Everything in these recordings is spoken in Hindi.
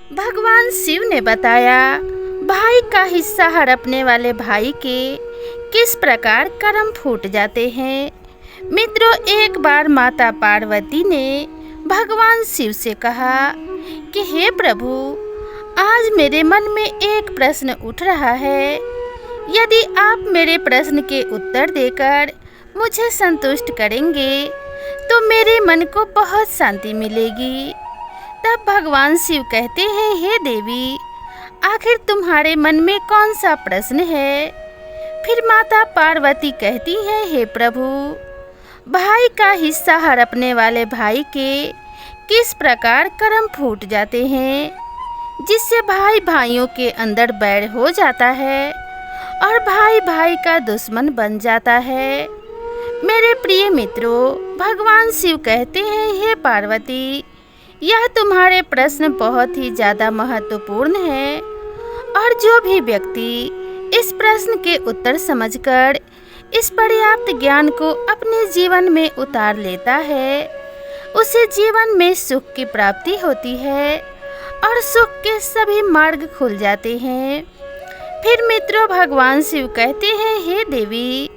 भगवान शिव ने बताया भाई का हिस्सा हड़पने वाले भाई के किस प्रकार कर्म फूट जाते हैं। मित्रों, एक बार माता पार्वती ने भगवान शिव से कहा कि हे प्रभु, आज मेरे मन में एक प्रश्न उठ रहा है। यदि आप मेरे प्रश्न के उत्तर देकर मुझे संतुष्ट करेंगे तो मेरे मन को बहुत शांति मिलेगी। तब भगवान शिव कहते हैं, हे देवी, आखिर तुम्हारे मन में कौन सा प्रश्न है? फिर माता पार्वती कहती है, हे प्रभु, भाई का हिस्सा हड़पने वाले भाई के किस प्रकार कर्म फूट जाते हैं, जिससे भाई भाइयों के अंदर बैर हो जाता है और भाई भाई का दुश्मन बन जाता है। मेरे प्रिय मित्रों, भगवान शिव कहते हैं, हे पार्वती, यह तुम्हारे प्रश्न बहुत ही ज़्यादा महत्वपूर्ण है और जो भी व्यक्ति इस प्रश्न के उत्तर समझकर इस पर्याप्त ज्ञान को अपने जीवन में उतार लेता है, उसे जीवन में सुख की प्राप्ति होती है और सुख के सभी मार्ग खुल जाते हैं। फिर मित्रों, भगवान शिव कहते हैं, हे देवी,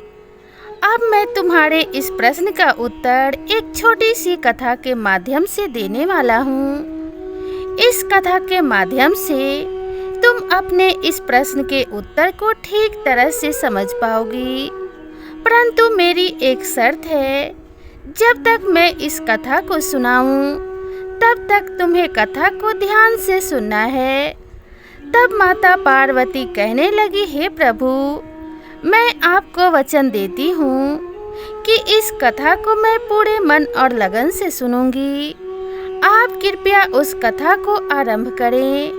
अब मैं तुम्हारे इस प्रश्न का उत्तर एक छोटी सी कथा के माध्यम से देने वाला हूँ। इस कथा के माध्यम से तुम अपने इस प्रश्न के उत्तर को ठीक तरह से समझ पाओगी। परंतु मेरी एक शर्त है, जब तक मैं इस कथा को सुनाऊं, तब तक तुम्हें कथा को ध्यान से सुनना है। तब माता पार्वती कहने लगी, हे प्रभु, मैं आपको वचन देती हूँ कि इस कथा को मैं पूरे मन और लगन से सुनूंगी। आप कृपया उस कथा को आरंभ करें।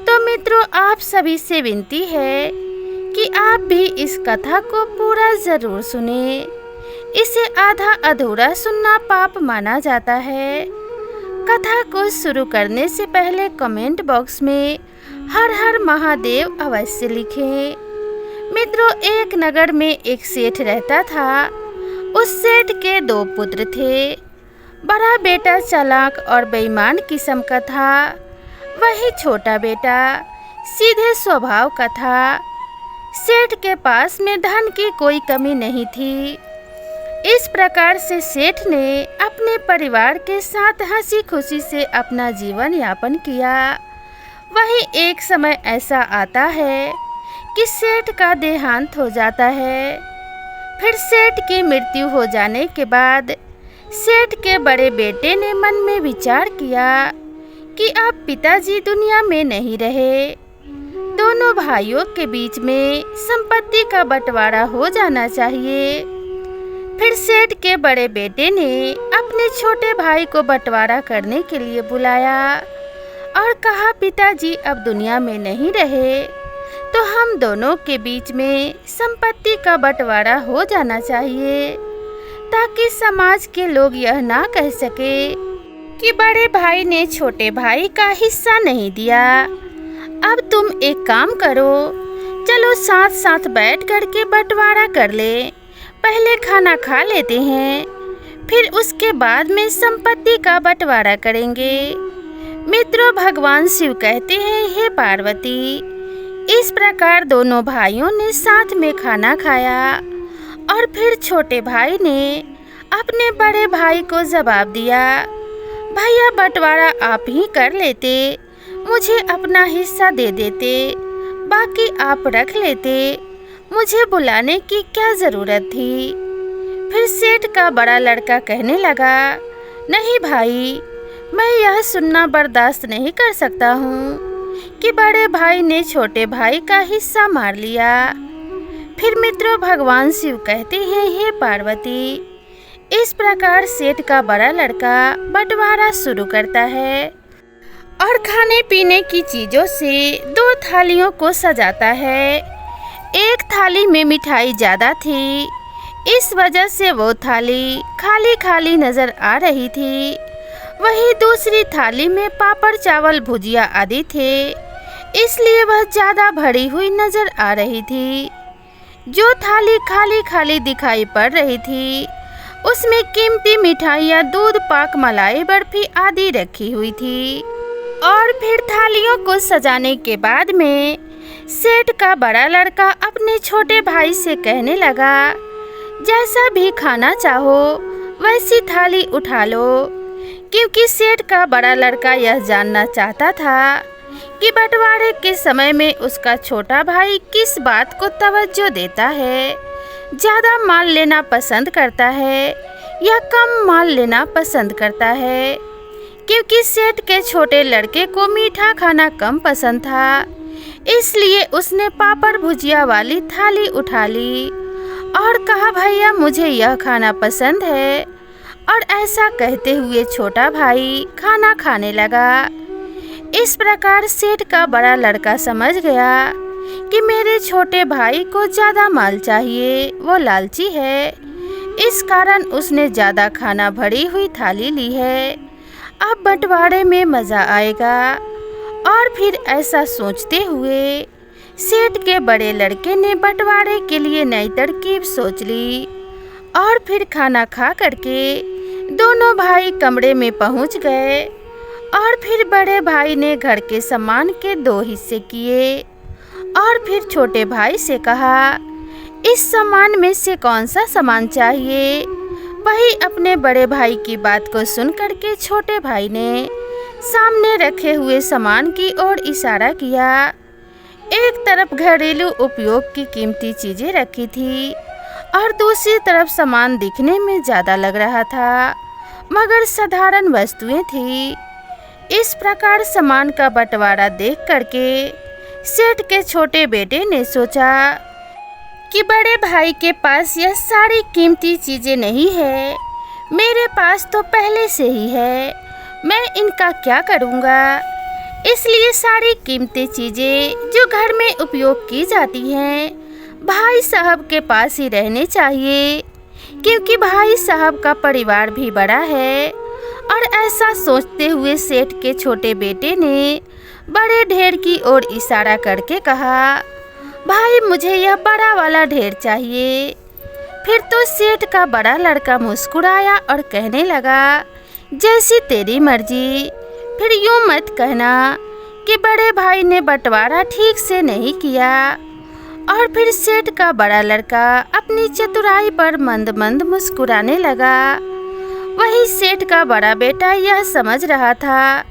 तो मित्रों, आप सभी से विनती है कि आप भी इस कथा को पूरा ज़रूर सुने। इसे आधा अधूरा सुनना पाप माना जाता है। कथा को शुरू करने से पहले कमेंट बॉक्स में हर हर महादेव अवश्य लिखें। मित्रों, एक नगर में एक सेठ रहता था। उस सेठ के 2 पुत्र थे। बड़ा बेटा चालाक और बेईमान किस्म का था, वही छोटा बेटा सीधे स्वभाव का था। सेठ के पास में धन की कोई कमी नहीं थी। इस प्रकार से सेठ ने अपने परिवार के साथ हंसी खुशी से अपना जीवन यापन किया। वहीं एक समय ऐसा आता है कि सेठ का देहांत हो जाता है। फिर सेठ की मृत्यु हो जाने के बाद सेठ के बड़े बेटे ने मन में विचार किया कि अब पिताजी दुनिया में नहीं रहे, दोनों भाइयों के बीच में संपत्ति का बंटवारा हो जाना चाहिए। फिर सेठ के बड़े बेटे ने अपने छोटे भाई को बंटवारा करने के लिए बुलाया और कहा, पिताजी अब दुनिया में नहीं रहे तो हम दोनों के बीच में संपत्ति का बंटवारा हो जाना चाहिए, ताकि समाज के लोग यह ना कह सके कि बड़े भाई ने छोटे भाई का हिस्सा नहीं दिया। अब तुम एक काम करो, चलो साथ साथ बैठ कर के बंटवारा कर ले। पहले खाना खा लेते हैं, फिर उसके बाद में संपत्ति का बंटवारा करेंगे। मित्रों, भगवान शिव कहते हैं, हे पार्वती, इस प्रकार दोनों भाइयों ने साथ में खाना खाया और फिर छोटे भाई ने अपने बड़े भाई को जवाब दिया, भैया बंटवारा आप ही कर लेते, मुझे अपना हिस्सा दे देते, बाकी आप रख लेते, मुझे बुलाने की क्या ज़रूरत थी। फिर सेठ का बड़ा लड़का कहने लगा, नहीं भाई, मैं यह सुनना बर्दाश्त नहीं कर सकता हूँ कि बड़े भाई ने छोटे भाई का हिस्सा मार लिया। फिर मित्रों, भगवान शिव कहते हैं, हे पार्वती, इस प्रकार सेठ का बड़ा लड़का बंटवारा शुरू करता है और खाने पीने की चीज़ों से 2 थालियों को सजाता है। एक थाली में मिठाई ज़्यादा थी, इस वजह से वो थाली खाली खाली नज़र आ रही थी। वहीं दूसरी थाली में पापड़, चावल, भुजिया आदि थे, इसलिए वह ज़्यादा भरी हुई नज़र आ रही थी। जो थाली खाली खाली दिखाई पड़ रही थी, उसमें कीमती मिठाइयाँ, दूध पाक, मलाई, बर्फी आदि रखी हुई थी और फिर थालियों को सजाने के बाद में सेठ का बड़ा लड़का अपने छोटे भाई से कहने लगा, जैसा भी खाना चाहो वैसी थाली उठा लो, क्योंकि सेठ का बड़ा लड़का यह जानना चाहता था कि बंटवारे के समय में उसका छोटा भाई किस बात को तवज्जो देता है, ज़्यादा माल लेना पसंद करता है या कम माल लेना पसंद करता है। क्योंकि सेठ के छोटे लड़के को मीठा खाना कम पसंद था, इसलिए उसने पापड़ भुजिया वाली थाली उठा ली और कहा, भैया मुझे यह खाना पसंद है। और ऐसा कहते हुए छोटा भाई खाना खाने लगा। इस प्रकार सेठ का बड़ा लड़का समझ गया कि मेरे छोटे भाई को ज़्यादा माल चाहिए, वो लालची है। इस कारण उसने ज़्यादा खाना भरी हुई थाली ली है। अब बंटवारे में मज़ा आएगा। और फिर ऐसा सोचते हुए सेठ के बड़े लड़के ने बंटवारे के लिए नई तरकीब सोच ली। और फिर खाना खा करके दोनों भाई कमरे में पहुंच गए। और फिर बड़े भाई ने घर के सामान के 2 हिस्से किए और फिर छोटे भाई से कहा, इस सामान में से कौन सा सामान चाहिए। वही अपने बड़े भाई की बात को सुन करके छोटे भाई ने सामने रखे हुए सामान की ओर इशारा किया। एक तरफ घरेलू उपयोग की कीमती चीजें रखी थी और दूसरी तरफ सामान दिखने में ज़्यादा लग रहा था, मगर साधारण वस्तुएं थी। इस प्रकार सामान का बंटवारा देख करके सेठ के छोटे बेटे ने सोचा कि बड़े भाई के पास यह सारी कीमती चीज़ें नहीं है, मेरे पास तो पहले से ही है, मैं इनका क्या करूँगा। इसलिए सारी कीमती चीज़ें जो घर में उपयोग की जाती हैं भाई साहब के पास ही रहने चाहिए, क्योंकि भाई साहब का परिवार भी बड़ा है। और ऐसा सोचते हुए सेठ के छोटे बेटे ने बड़े ढेर की ओर इशारा करके कहा, भाई मुझे यह बड़ा वाला ढेर चाहिए। फिर तो सेठ का बड़ा लड़का मुस्कुराया और कहने लगा, जैसी तेरी मर्जी। फिर यूँ मत कहना कि बड़े भाई ने बंटवारा ठीक से नहीं किया। और फिर सेठ का बड़ा लड़का अपनी चतुराई पर मंद मंद मुस्कुराने लगा। वही सेठ का बड़ा बेटा यह समझ रहा था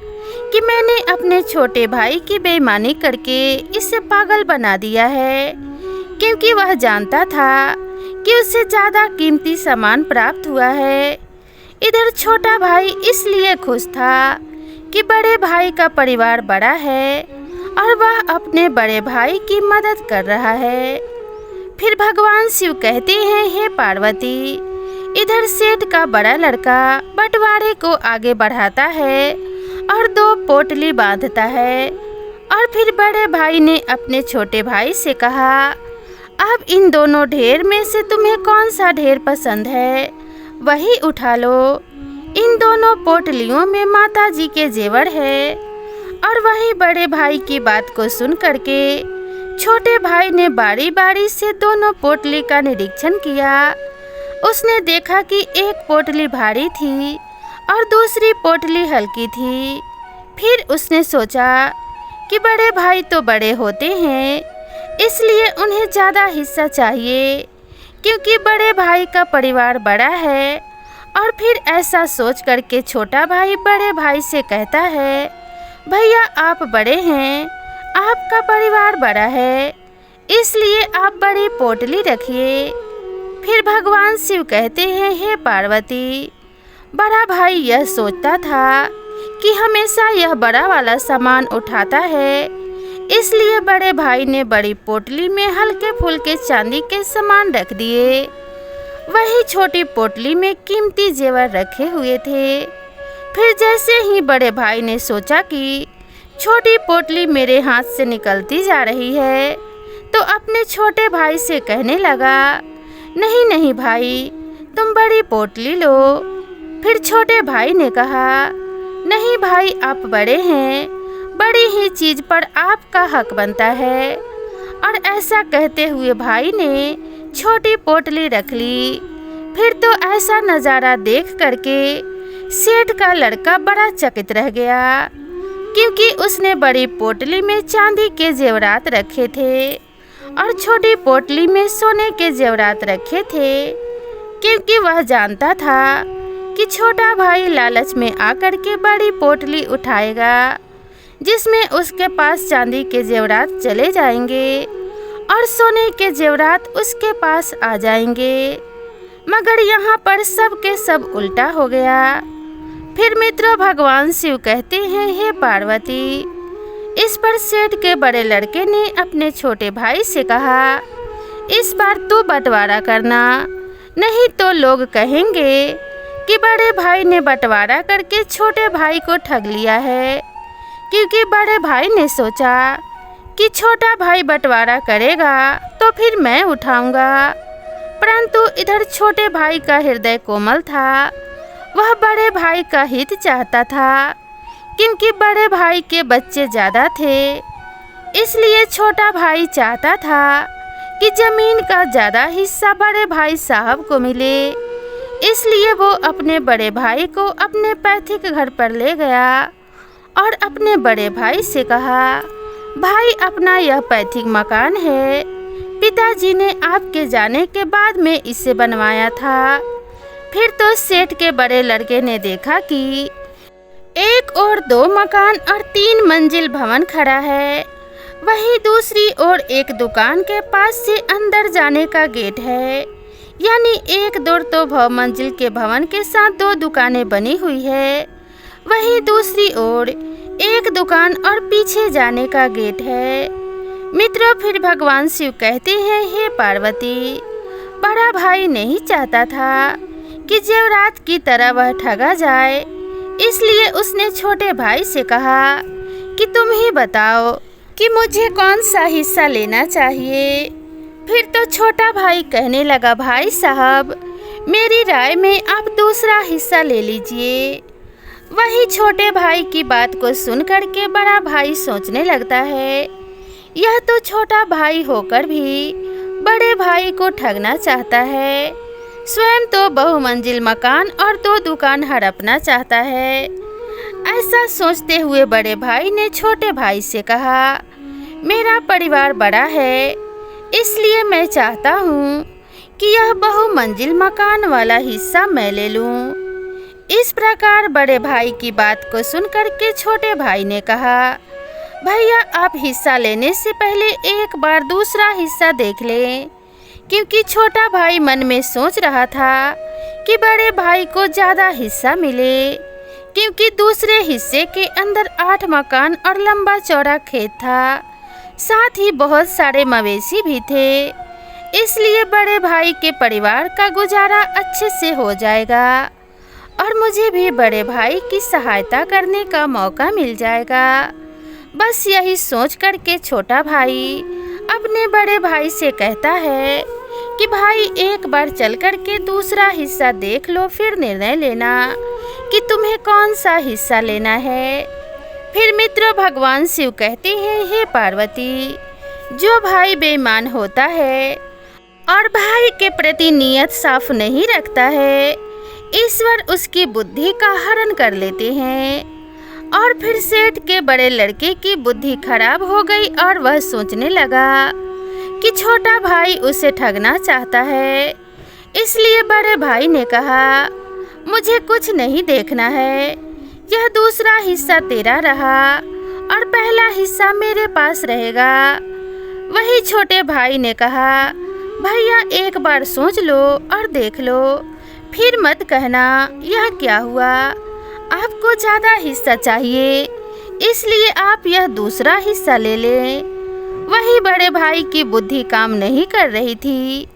कि मैंने अपने छोटे भाई की बेईमानी करके इसे पागल बना दिया है, क्योंकि वह जानता था कि उसे ज़्यादा कीमती सामान प्राप्त हुआ है। इधर छोटा भाई इसलिए खुश था कि बड़े भाई का परिवार बड़ा है और वह अपने बड़े भाई की मदद कर रहा है। फिर भगवान शिव कहते हैं, हे पार्वती। इधर सेठ का बड़ा लड़का बंटवारे को आगे बढ़ाता है और 2 पोटली बांधता है। और फिर बड़े भाई ने अपने छोटे भाई से कहा, अब इन दोनों ढेर में से तुम्हें कौन सा ढेर पसंद है, वही उठा लो। इन दोनों पोटलियों में माता जी के जेवर है। और वही बड़े भाई की बात को सुन करके छोटे भाई ने बारी बारी से दोनों पोटली का निरीक्षण किया। उसने देखा कि एक पोटली भारी थी और दूसरी पोटली हल्की थी। फिर उसने सोचा कि बड़े भाई तो बड़े होते हैं, इसलिए उन्हें ज़्यादा हिस्सा चाहिए, क्योंकि बड़े भाई का परिवार बड़ा है। और फिर ऐसा सोच करके छोटा भाई बड़े भाई से कहता है, भैया आप बड़े हैं, आपका परिवार बड़ा है, इसलिए आप बड़ी पोटली रखिए। फिर भगवान शिव कहते हैं, हे पार्वती। बड़ा भाई यह सोचता था कि हमेशा यह बड़ा वाला सामान उठाता है, इसलिए बड़े भाई ने बड़ी पोटली में हल्के फुल्के चांदी के सामान रख दिए। वही छोटी पोटली में कीमती जेवर रखे हुए थे। फिर जैसे ही बड़े भाई ने सोचा कि छोटी पोटली मेरे हाथ से निकलती जा रही है, तो अपने छोटे भाई से कहने लगा, नहीं नहीं भाई, तुम बड़ी पोटली लो। फिर छोटे भाई ने कहा, नहीं भाई आप बड़े हैं, बड़ी ही चीज़ पर आपका हक बनता है। और ऐसा कहते हुए भाई ने छोटी पोटली रख ली। फिर तो ऐसा नज़ारा देख करके सेठ का लड़का बड़ा चकित रह गया। क्योंकि उसने बड़ी पोटली में चांदी के जेवरात रखे थे और छोटी पोटली में सोने के जेवरात रखे थे, क्योंकि वह जानता था कि छोटा भाई लालच में आकर के बड़ी पोटली उठाएगा जिसमें उसके पास चांदी के जेवरात चले जाएंगे और सोने के जेवरात उसके पास आ जाएंगे। मगर यहाँ पर सब के सब उल्टा हो गया। फिर मित्रों, भगवान शिव कहते हैं, हे पार्वती। इस पर सेठ के बड़े लड़के ने अपने छोटे भाई से कहा, इस बार तू बंटवारा करना, नहीं तो लोग कहेंगे कि बड़े भाई ने बंटवारा करके छोटे भाई को ठग लिया है। क्योंकि बड़े भाई ने सोचा कि छोटा भाई बंटवारा करेगा तो फिर मैं उठाऊंगा, परंतु इधर छोटे भाई का हृदय कोमल था। वह बड़े भाई का हित चाहता था, क्योंकि बड़े भाई के बच्चे ज़्यादा थे। इसलिए छोटा भाई चाहता था कि ज़मीन का ज़्यादा हिस्सा बड़े भाई साहब को मिले। इसलिए वो अपने बड़े भाई को अपने पैतृक घर पर ले गया और अपने बड़े भाई से कहा, भाई, अपना यह पैतृक मकान है। पिताजी ने आपके जाने के बाद में इसे बनवाया था। फिर तो सेठ के बड़े लड़के ने देखा कि एक और 2 मकान और 3 मंजिल भवन खड़ा है, वहीं दूसरी ओर एक दुकान के पास से अंदर जाने का गेट है। यानी एक दौर तो भव मंजिल के भवन के साथ 2 दुकानें बनी हुई है, वहीं दूसरी ओर एक दुकान और पीछे जाने का गेट है। मित्रों, फिर भगवान शिव कहते हैं, हे पार्वती, बड़ा भाई नहीं चाहता था कि जेवरात की तरह वह ठगा जाए। इसलिए उसने छोटे भाई से कहा कि तुम ही बताओ कि मुझे कौन सा हिस्सा लेना चाहिए। फिर तो छोटा भाई कहने लगा, भाई साहब, मेरी राय में आप दूसरा हिस्सा ले लीजिए। वही छोटे भाई की बात को सुन करके बड़ा भाई सोचने लगता है, यह तो छोटा भाई होकर भी बड़े भाई को ठगना चाहता है। स्वयं तो बहुमंजिल मकान और 2 दुकान हड़पना चाहता है। ऐसा सोचते हुए बड़े भाई ने छोटे भाई से कहा, मेरा परिवार बड़ा है, इसलिए मैं चाहता हूँ कि यह बहुमंजिल मकान वाला हिस्सा मैं ले लूँ। इस प्रकार बड़े भाई की बात को सुनकर के छोटे भाई ने कहा, भैया, आप हिस्सा लेने से पहले एक बार दूसरा हिस्सा देख लें। क्योंकि छोटा भाई मन में सोच रहा था कि बड़े भाई को ज़्यादा हिस्सा मिले, क्योंकि दूसरे हिस्से के अंदर 8 मकान और लंबा चौड़ा खेत था, साथ ही बहुत सारे मवेशी भी थे। इसलिए बड़े भाई के परिवार का गुजारा अच्छे से हो जाएगा और मुझे भी बड़े भाई की सहायता करने का मौका मिल जाएगा। बस यही सोच कर के छोटा भाई अपने बड़े भाई से कहता है कि भाई, एक बार चल कर के दूसरा हिस्सा देख लो, फिर निर्णय लेना कि तुम्हें कौन सा हिस्सा लेना है। फिर मित्रों, भगवान शिव कहते हैं, हे पार्वती, जो भाई बेईमान होता है और भाई के प्रति नियत साफ नहीं रखता है, ईश्वर उसकी बुद्धि का हरण कर लेते हैं। और फिर सेठ के बड़े लड़के की बुद्धि खराब हो गई और वह सोचने लगा कि छोटा भाई उसे ठगना चाहता है। इसलिए बड़े भाई ने कहा, मुझे कुछ नहीं देखना है, यह दूसरा हिस्सा तेरा रहा और पहला हिस्सा मेरे पास रहेगा। वही छोटे भाई ने कहा, भैया, एक बार सोच लो और देख लो, फिर मत कहना यह क्या हुआ। आपको ज़्यादा हिस्सा चाहिए, इसलिए आप यह दूसरा हिस्सा ले लें। वही बड़े भाई की बुद्धि काम नहीं कर रही थी।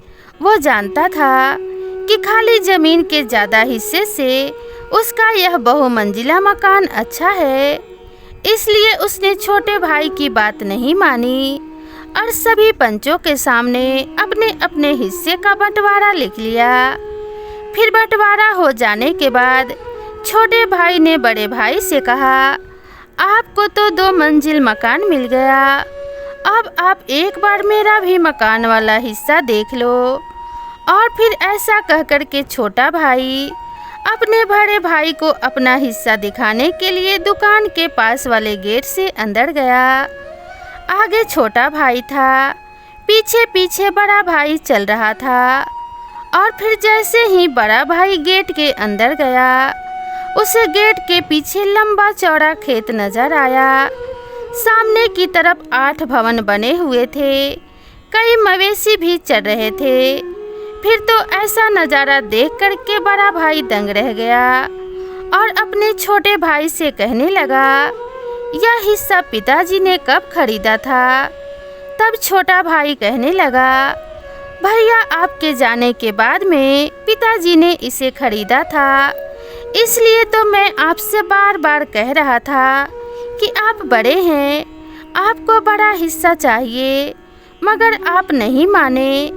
वो जानता था कि खाली ज़मीन के ज़्यादा हिस्से से उसका यह बहुमंजिला मकान अच्छा है। इसलिए उसने छोटे भाई की बात नहीं मानी और सभी पंचों के सामने अपने अपने हिस्से का बंटवारा लिख लिया। फिर बंटवारा हो जाने के बाद छोटे भाई ने बड़े भाई से कहा, आपको तो 2 मंजिल मकान मिल गया, अब आप एक बार मेरा भी मकान वाला हिस्सा देख लो। और फिर ऐसा कहकर के छोटा भाई अपने बड़े भाई को अपना हिस्सा दिखाने के लिए दुकान के पास वाले गेट से अंदर गया। आगे छोटा भाई था, पीछे पीछे बड़ा भाई चल रहा था। और फिर जैसे ही बड़ा भाई गेट के अंदर गया, उसे गेट के पीछे लंबा चौड़ा खेत नजर आया। सामने की तरफ 8 भवन बने हुए थे, कई मवेशी भी चल रहे थे। फिर तो ऐसा नज़ारा देख कर के बड़ा भाई दंग रह गया और अपने छोटे भाई से कहने लगा, यह हिस्सा पिताजी ने कब खरीदा था? तब छोटा भाई कहने लगा, भैया आपके जाने के बाद में पिताजी ने इसे खरीदा था, इसलिए तो मैं आपसे बार बार कह रहा था कि आप बड़े हैं, आपको बड़ा हिस्सा चाहिए, मगर आप नहीं माने।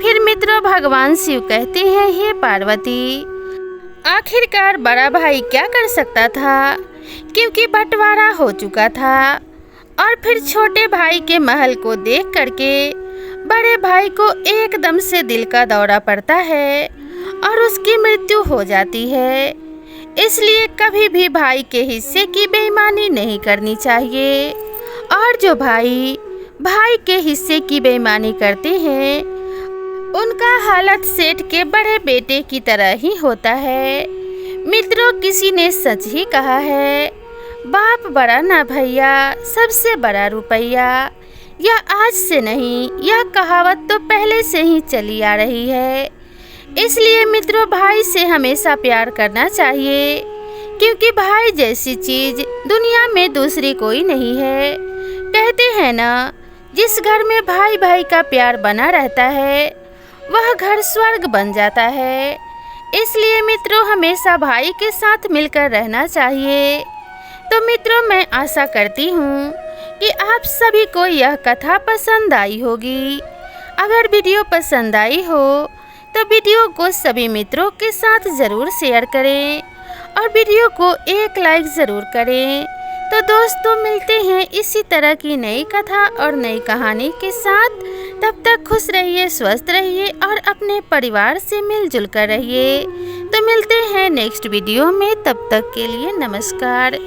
फिर मित्रों भगवान शिव कहते हैं, हे पार्वती, आखिरकार बड़ा भाई क्या कर सकता था, क्योंकि बंटवारा हो चुका था। और फिर छोटे भाई के महल को देख करके बड़े भाई को एकदम से दिल का दौरा पड़ता है और उसकी मृत्यु हो जाती है। इसलिए कभी भी भाई के हिस्से की बेईमानी नहीं करनी चाहिए। और जो भाई के हिस्से की बेईमानी करते हैं, उनका हालत सेठ के बड़े बेटे की तरह ही होता है। मित्रों, किसी ने सच ही कहा है, बाप बड़ा ना भैया, सबसे बड़ा रुपया। यह आज से नहीं, यह कहावत तो पहले से ही चली आ रही है। इसलिए मित्रों, भाई से हमेशा प्यार करना चाहिए, क्योंकि भाई जैसी चीज़ दुनिया में दूसरी कोई नहीं है। कहते हैं ना, जिस घर में भाई भाई का प्यार बना रहता है, वह घर स्वर्ग बन जाता है। इसलिए मित्रों, हमेशा भाई के साथ मिलकर रहना चाहिए। तो मित्रों, मैं आशा करती हूँ कि आप सभी को यह कथा पसंद आई होगी। अगर वीडियो पसंद आई हो तो वीडियो को सभी मित्रों के साथ ज़रूर शेयर करें और वीडियो को एक लाइक ज़रूर करें। तो दोस्तों, मिलते हैं इसी तरह की नई कथा और नई कहानी के साथ। तब तक खुश रहिए, स्वस्थ रहिए और अपने परिवार से मिलजुल कर रहिए। तो मिलते हैं नेक्स्ट वीडियो में, तब तक के लिए नमस्कार।